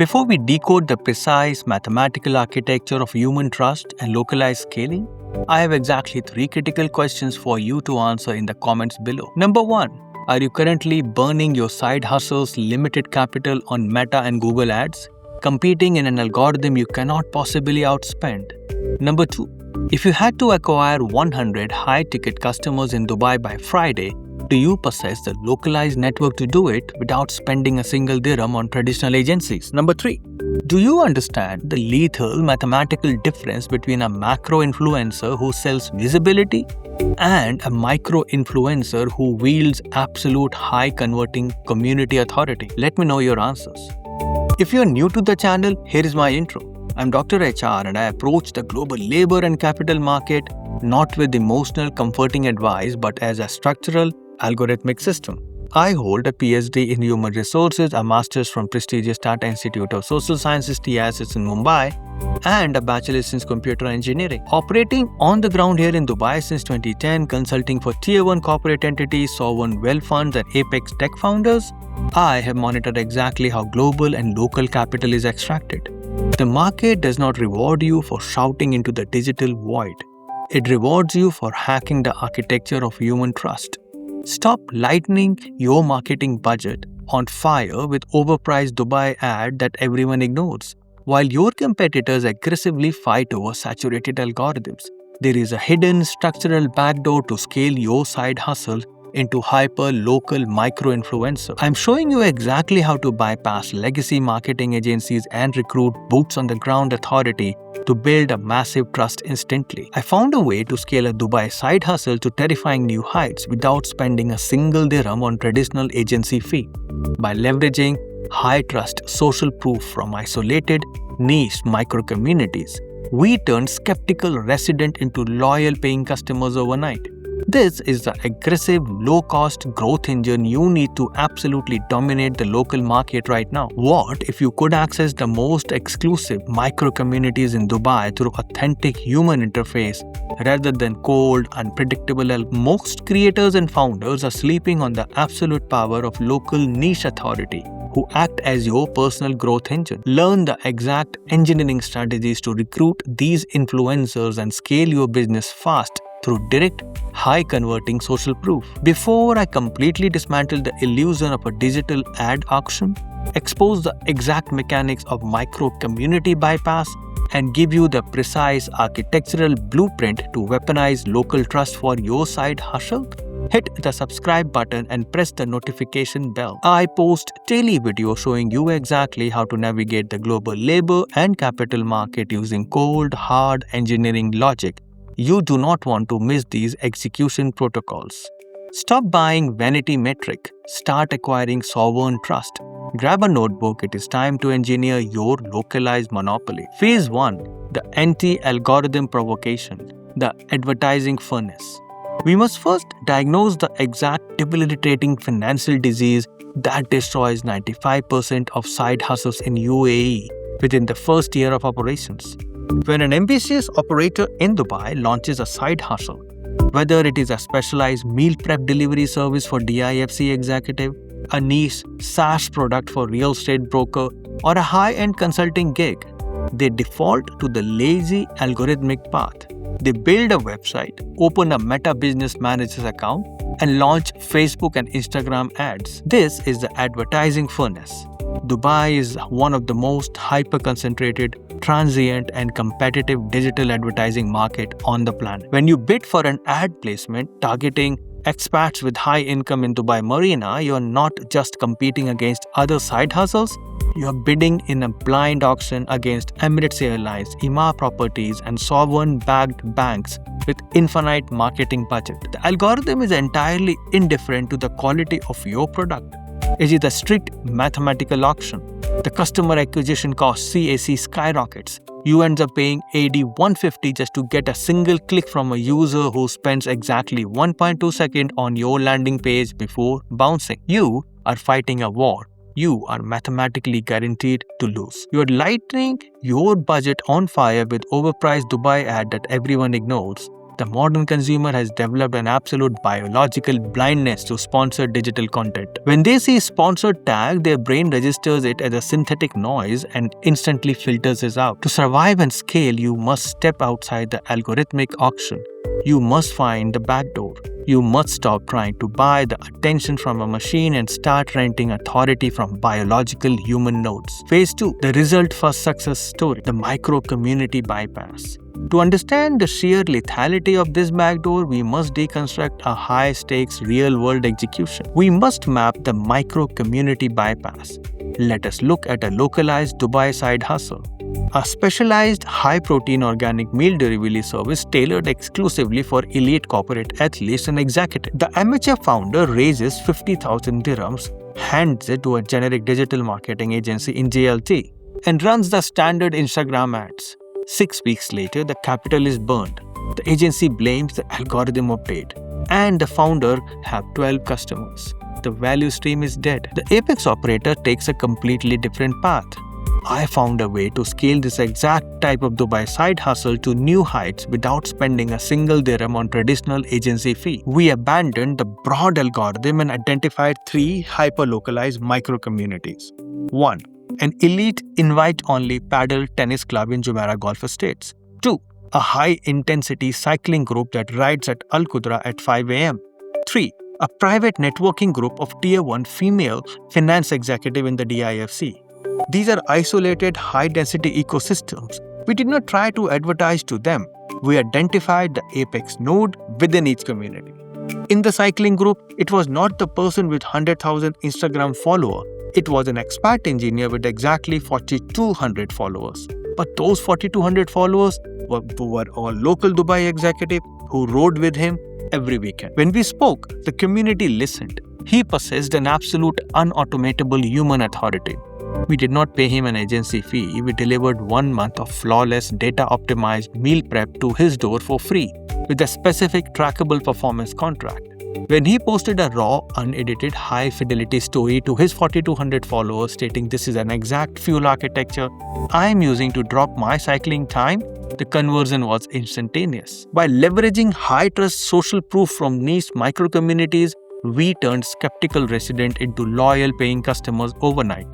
Before we decode the precise mathematical architecture of human trust and localized scaling, I have exactly 3 critical questions for you to answer in the comments below. Number 1. Are you currently burning your side hustle's limited capital on Meta and Google ads, competing in an algorithm you cannot possibly outspend? Number 2. If you had to acquire 100 high-ticket customers in Dubai by Friday, do you possess the localized network to do it without spending a single dirham on traditional agencies? Number 3. Do you understand the lethal mathematical difference between a macro influencer who sells visibility and a micro influencer who wields absolute high converting community authority? Let me know your answers. If you are new to the channel, here is my intro. I'm Dr. HR and I approach the global labor and capital market not with emotional comforting advice but as a structural algorithmic system. I hold a PhD in Human Resources, a Master's from prestigious Tata Institute of Social Sciences TISS in Mumbai, and a Bachelor's in Computer Engineering. Operating on the ground here in Dubai since 2010, consulting for Tier 1 corporate entities, sovereign wealth funds, and apex tech founders, I have monitored exactly how global and local capital is extracted. The market does not reward you for shouting into the digital void. It rewards you for hacking the architecture of human trust. Stop lighting your marketing budget on fire with overpriced Dubai ad that everyone ignores. While your competitors aggressively fight over saturated algorithms, there is a hidden structural backdoor to scale your side hustle into hyper-local micro-influencer. I'm showing you exactly how to bypass legacy marketing agencies and recruit boots-on-the-ground authority to build a massive trust instantly. I found a way to scale a Dubai side hustle to terrifying new heights without spending a single dirham on traditional agency fee. By leveraging high-trust social proof from isolated, niche micro-communities, we turned skeptical resident into loyal paying customers overnight. This is the aggressive, low-cost growth engine you need to absolutely dominate the local market right now. What if you could access the most exclusive micro-communities in Dubai through authentic human interface rather than cold, unpredictable? Most creators and founders are sleeping on the absolute power of local niche authority who act as your personal growth engine. Learn the exact engineering strategies to recruit these influencers and scale your business fast through direct, high-converting social proof. Before I completely dismantle the illusion of a digital ad auction, expose the exact mechanics of micro-community bypass, and give you the precise architectural blueprint to weaponize local trust for your side hustle, hit the subscribe button and press the notification bell. I post daily videos showing you exactly how to navigate the global labor and capital market using cold, hard engineering logic. You do not want to miss these execution protocols. Stop buying vanity metric. Start acquiring sovereign trust. Grab a notebook. It is time to engineer your localized monopoly. Phase 1. The Anti-Algorithm Provocation. The advertising furnace. We must first diagnose the exact debilitating financial disease that destroys 95% of side hustles in UAE within the first year of operations. When an ambitious operator in Dubai launches a side hustle, whether it is a specialized meal prep delivery service for DIFC executive, a niche SaaS product for real estate broker, or a high-end consulting gig, they default to the lazy algorithmic path. They build a website, open a Meta Business Manager's account, and launch Facebook and Instagram ads. This is the advertising furnace. Dubai is one of the most hyper-concentrated, transient, and competitive digital advertising market on the planet. When you bid for an ad placement targeting expats with high income in Dubai Marina, you are not just competing against other side hustles, you are bidding in a blind auction against Emirates Airlines, Ima Properties, and sovereign-backed banks with infinite marketing budget. The algorithm is entirely indifferent to the quality of your product. It is a strict mathematical auction. The customer acquisition cost CAC skyrockets. You end up paying AD 150 just to get a single click from a user who spends exactly 1.2 seconds on your landing page before bouncing. You are fighting a war you are mathematically guaranteed to lose. You are lighting your budget on fire with overpriced Dubai ad that everyone ignores. The modern consumer has developed an absolute biological blindness to sponsored digital content. When they see sponsored tag, their brain registers it as a synthetic noise and instantly filters it out. To survive and scale, you must step outside the algorithmic auction. You must find the back door. You must stop trying to buy the attention from a machine and start renting authority from biological human nodes. Phase 2. The result first success story. The micro community bypass. To understand the sheer lethality of this backdoor, we must deconstruct a high-stakes real-world execution. We must map the micro-community bypass. Let us look at a localized Dubai side hustle. A specialized high-protein organic meal delivery service tailored exclusively for elite corporate athletes and executives. The amateur founder raises 50,000 dirhams, hands it to a generic digital marketing agency in JLT, and runs the standard Instagram ads. 6 weeks later, the capital is burned. The agency blames the algorithm update, and the founder have 12 customers. The value stream is dead. The apex operator takes a completely different path. I found a way to scale this exact type of Dubai side hustle to new heights without spending a single dirham on traditional agency fee. We abandoned the broad algorithm and identified 3 hyper-localized micro-communities. 1. An elite invite-only Padel tennis club in Jumeirah Golf Estates. 2. A high-intensity cycling group that rides at Al Qudra at 5 a.m. 3. A private networking group of Tier 1 female finance executive in the DIFC. These are isolated, high-density ecosystems. We did not try to advertise to them. We identified the apex node within each community. In the cycling group, it was not the person with 100,000 Instagram followers. It was an expat engineer with exactly 4,200 followers. But those 4,200 followers were all local Dubai executives who rode with him every weekend. When we spoke, the community listened. He possessed an absolute unautomatable human authority. We did not pay him an agency fee. We delivered 1 month of flawless, data-optimized meal prep to his door for free with a specific trackable performance contract. When he posted a raw, unedited, high-fidelity story to his 4,200 followers stating this is an exact fuel architecture I am using to drop my cycling time, the conversion was instantaneous. By leveraging high-trust social proof from niche micro-communities, we turned skeptical residents into loyal paying customers overnight.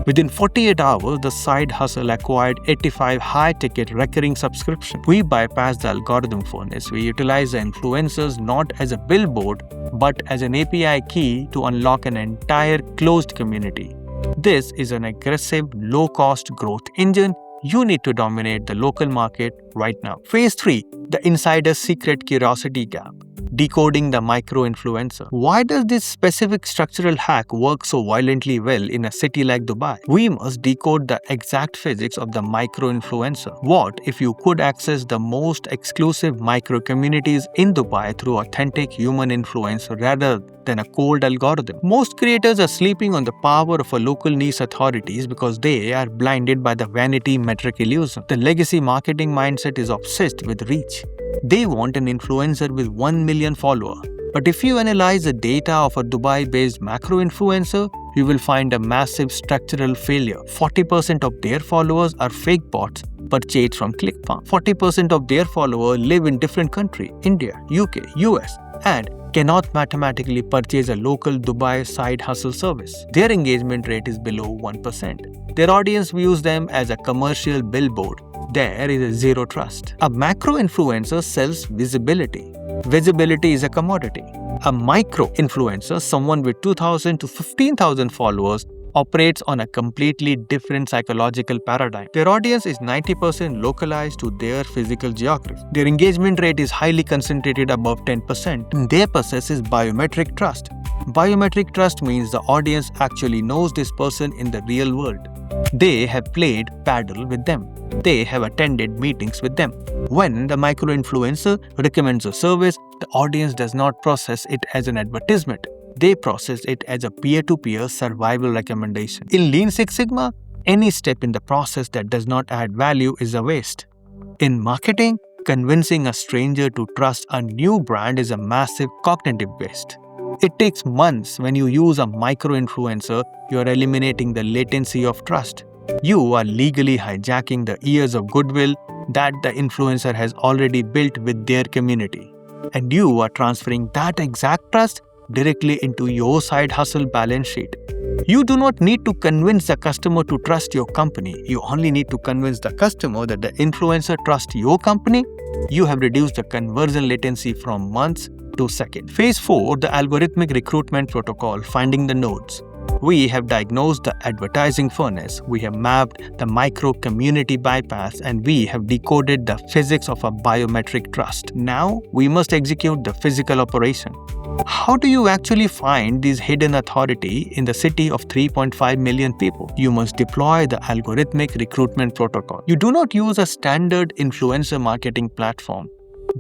Within 48 hours, the side hustle acquired 85 high-ticket recurring subscriptions. We bypassed the algorithm furnace. We utilized the influencers not as a billboard, but as an API key to unlock an entire closed community. This is an aggressive, low-cost growth engine. You need to dominate the local market right now. Phase 3. The insider's secret curiosity gap. Decoding the micro-influencer. Why does this specific structural hack work so violently well in a city like Dubai? We must decode the exact physics of the micro-influencer. What if you could access the most exclusive micro-communities in Dubai through authentic human influence rather than a cold algorithm? Most creators are sleeping on the power of a local niche authorities because they are blinded by the vanity metric illusion. The legacy marketing mindset is obsessed with reach. They want an influencer with 1 million followers. But if you analyze the data of a Dubai-based macro-influencer, you will find a massive structural failure. 40% of their followers are fake bots purchased from ClickFarm. 40% of their followers live in different countries, India, UK, US, and cannot mathematically purchase a local Dubai side hustle service. Their engagement rate is below 1%. Their audience views them as a commercial billboard. There is a zero trust. A macro-influencer sells visibility. Visibility is a commodity. A micro-influencer, someone with 2,000 to 15,000 followers, operates on a completely different psychological paradigm. Their audience is 90% localized to their physical geography. Their engagement rate is highly concentrated above 10%. They possess biometric trust. Biometric trust means the audience actually knows this person in the real world. They have played Padel with them. They have attended meetings with them. When the micro-influencer recommends a service, the audience does not process it as an advertisement. They process it as a peer-to-peer survival recommendation. In Lean Six Sigma, any step in the process that does not add value is a waste. In marketing, convincing a stranger to trust a new brand is a massive cognitive waste. It takes months. When you use a micro-influencer, you are eliminating the latency of trust. You are legally hijacking the years of goodwill that the influencer has already built with their community. And you are transferring that exact trust directly into your side hustle balance sheet. You do not need to convince the customer to trust your company. You only need to convince the customer that the influencer trusts your company. You have reduced the conversion latency from months to seconds. Phase 4, the algorithmic recruitment protocol, finding the nodes. We have diagnosed the advertising furnace, we have mapped the micro-community bypass, and we have decoded the physics of a biometric trust. Now, we must execute the physical operation. How do you actually find this hidden authority in the city of 3.5 million people? You must deploy the algorithmic recruitment protocol. You do not use a standard influencer marketing platform.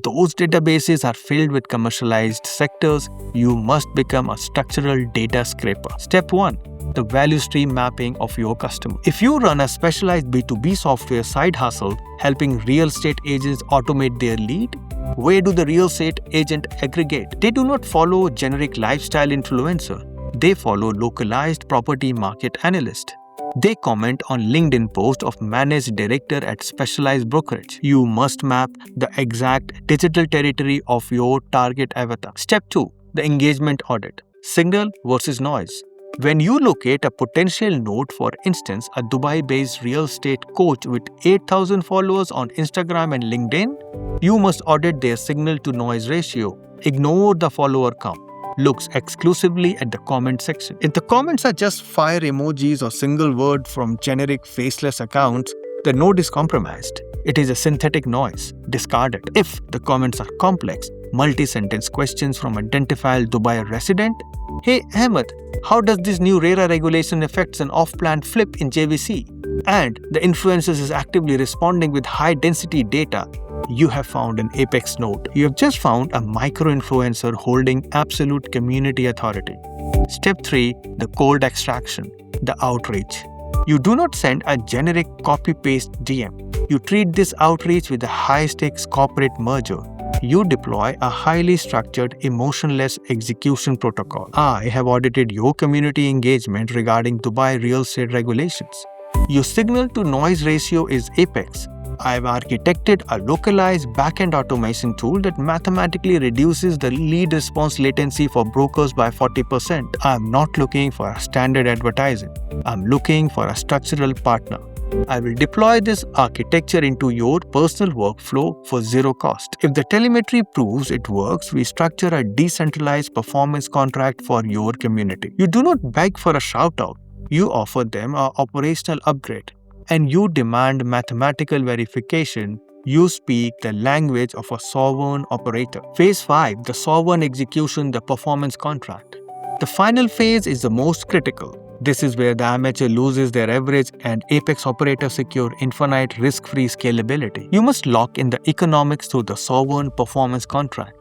Those databases are filled with commercialized sectors. You must become a structural data scraper. Step 1. The value stream mapping of your customer. If you run a specialized B2B software side hustle helping real estate agents automate their lead, where do the real estate agent aggregate? They do not follow generic lifestyle influencer. They follow localized property market analyst. They comment on LinkedIn post of managed director at specialized brokerage. You must map the exact digital territory of your target avatar. Step 2. The engagement audit. Signal versus noise. When you locate a potential node, for instance, a Dubai-based real estate coach with 8,000 followers on Instagram and LinkedIn, you must audit their signal-to-noise ratio. Ignore the follower count. Looks exclusively at the comment section. If the comments are just fire emojis or single word from generic faceless accounts, the node is compromised. It is a synthetic noise. Discard it. If the comments are complex, multi-sentence questions from identified Dubai resident, "Hey Ahmed, how does this new RERA regulation affect an off-plan flip in JVC?" And the influencer is actively responding with high-density data, you have found an apex node. You have just found a micro-influencer holding absolute community authority. Step 3. The cold extraction. The outreach. You do not send a generic copy-paste DM. You treat this outreach with a high-stakes corporate merger. You deploy a highly structured, emotionless execution protocol. I have audited your community engagement regarding Dubai real estate regulations. Your signal-to-noise ratio is apex. I've architected a localized backend automation tool that mathematically reduces the lead response latency for brokers by 40%. I'm not looking for a standard advertising. I'm looking for a structural partner. I will deploy this architecture into your personal workflow for zero cost. If the telemetry proves it works, we structure a decentralized performance contract for your community. You do not beg for a shout-out. You offer them an operational upgrade. And you demand mathematical verification. You speak the language of a sovereign operator. Phase 5. The sovereign execution, the performance contract. The final phase is the most critical. This is where the amateur loses their average and apex operators secure infinite risk-free scalability. You must lock in the economics through the sovereign performance contract.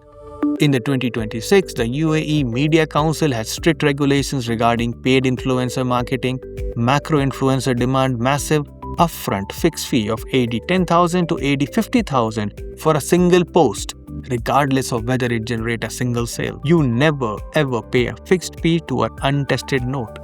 In the 2026, the UAE Media Council has strict regulations regarding paid influencer marketing. Macro influencer demand massive upfront fixed fee of AED 10,000 to AED 50,000 for a single post, regardless of whether it generates a single sale. You never ever pay a fixed fee to an untested node.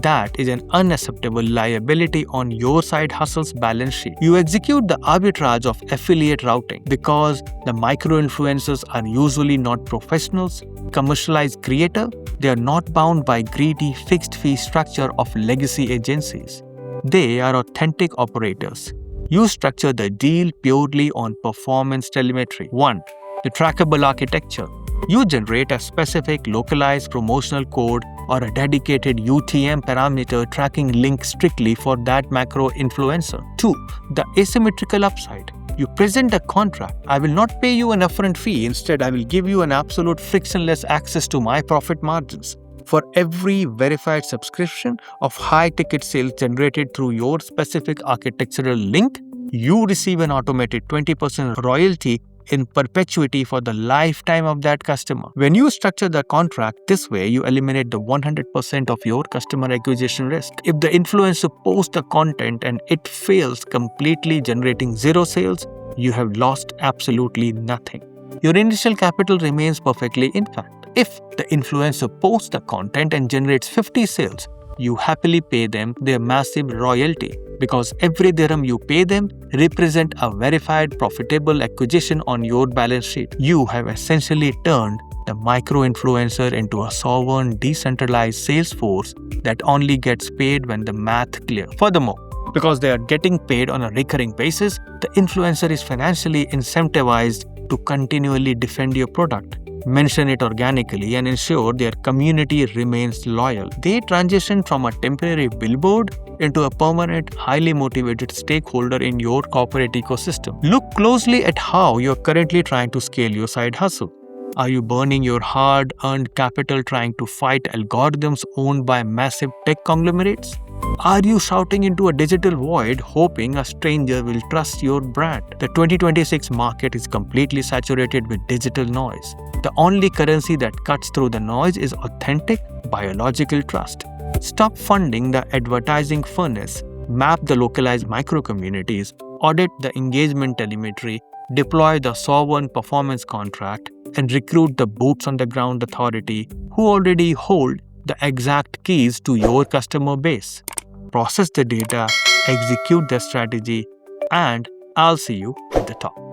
That is an unacceptable liability on your side hustle's balance sheet. You execute the arbitrage of affiliate routing because the micro-influencers are usually not professionals, commercialized creators. They are not bound by greedy fixed fee structure of legacy agencies. They are authentic operators. You structure the deal purely on performance telemetry. 1. The trackable architecture. You generate a specific localized promotional code or a dedicated UTM parameter tracking link strictly for that macro influencer. 2. The asymmetrical upside. You present a contract. I will not pay you an upfront fee. Instead, I will give you an absolute frictionless access to my profit margins. For every verified subscription of high-ticket sales generated through your specific architectural link, you receive an automated 20% royalty in perpetuity for the lifetime of that customer. When you structure the contract this way, you eliminate the 100% of your customer acquisition risk. If the influencer posts the content and it fails completely, generating zero sales, you have lost absolutely nothing. Your initial capital remains perfectly intact. If the influencer posts the content and generates 50 sales, you happily pay them their massive royalty. because every dirham you pay them represent a verified profitable acquisition on your balance sheet. You have essentially turned the micro-influencer into a sovereign, decentralized sales force that only gets paid when the math clears. Furthermore, because they are getting paid on a recurring basis, the influencer is financially incentivized to continually defend your product, mention it organically, and ensure their community remains loyal. They transition from a temporary billboard into a permanent, highly motivated stakeholder in your corporate ecosystem. Look closely at how you're currently trying to scale your side hustle. Are you burning your hard-earned capital trying to fight algorithms owned by massive tech conglomerates? Are you shouting into a digital void hoping a stranger will trust your brand? The 2026 market is completely saturated with digital noise. The only currency that cuts through the noise is authentic, biological trust. Stop funding the advertising furnace, map the localized micro-communities, audit the engagement telemetry, deploy the sovereign performance contract, and recruit the boots-on-the-ground authority who already hold the exact keys to your customer base. Process the data, execute the strategy, and I'll see you at the top.